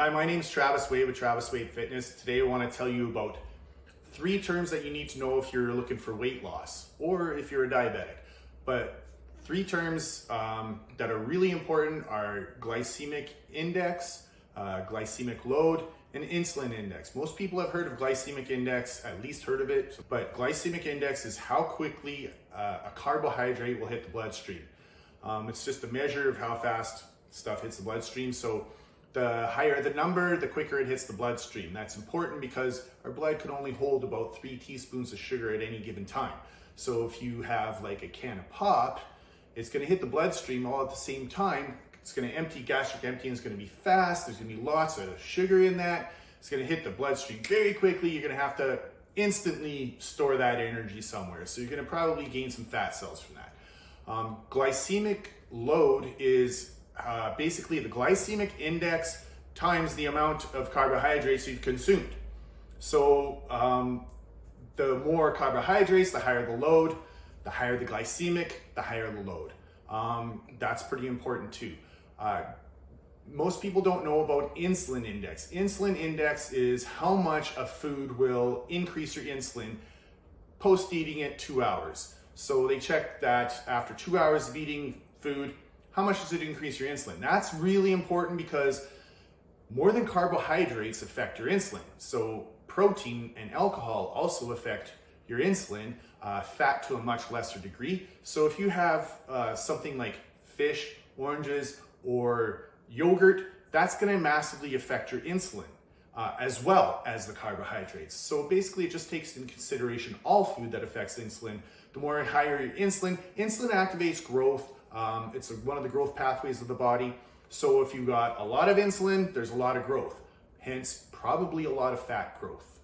Hi, my name is Travis Wade with Travis Wade Fitness. Today I want to tell you about 3 terms that you need to know if you're looking for weight loss or if you're a diabetic. But 3 terms that are really important are glycemic index, glycemic load, and insulin index. Most people have heard of glycemic index, at least heard of it, but glycemic index is how quickly a carbohydrate will hit the bloodstream. It's just a measure of how fast stuff hits the bloodstream. So the higher the number, the quicker it hits the bloodstream. That's important because our blood can only hold about 3 teaspoons of sugar at any given time. So if you have like a can of pop, it's going to hit the bloodstream all at the same time. It's going to empty, gastric emptying is going to be fast. There's going to be lots of sugar in that. It's going to hit the bloodstream very quickly. You're going to have to instantly store that energy somewhere. So you're going to probably gain some fat cells from that. Glycemic load is basically the glycemic index times the amount of carbohydrates you've consumed. So the more carbohydrates, the higher the load, the higher the glycemic, the higher the load. That's pretty important too. Most people don't know about insulin index. Insulin index is how much a food will increase your insulin post eating it 2 hours. So they check that after 2 hours of eating food, how much does it increase your insulin? That's really important because more than carbohydrates affect your insulin. So protein and alcohol also affect your insulin, fat to a much lesser degree. So if you have something like fish, oranges, or yogurt, that's gonna massively affect your insulin as well as the carbohydrates. So basically it just takes into consideration all food that affects insulin. The more higher your insulin activates growth. It's one of the growth pathways of the body. So if you got a lot of insulin, there's a lot of growth, hence probably a lot of fat growth.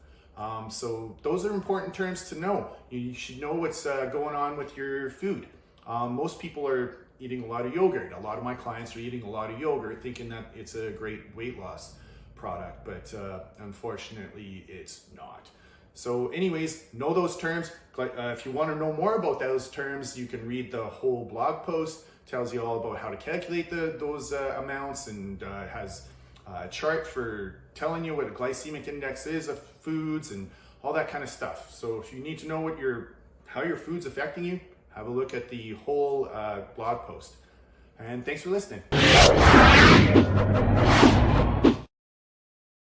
So those are important terms to know. You should know what's going on with your food. Most people are eating a lot of yogurt. A lot of my clients are eating a lot of yogurt thinking that it's a great weight loss product, but unfortunately it's not. So anyways, know those terms. If you want to know more about those terms, you can read the whole blog post. It tells you all about how to calculate those amounts, and has a chart for telling you what a glycemic index is of foods and all that kind of stuff. So if you need to know how your food's affecting you, have a look at the whole blog post. And thanks for listening.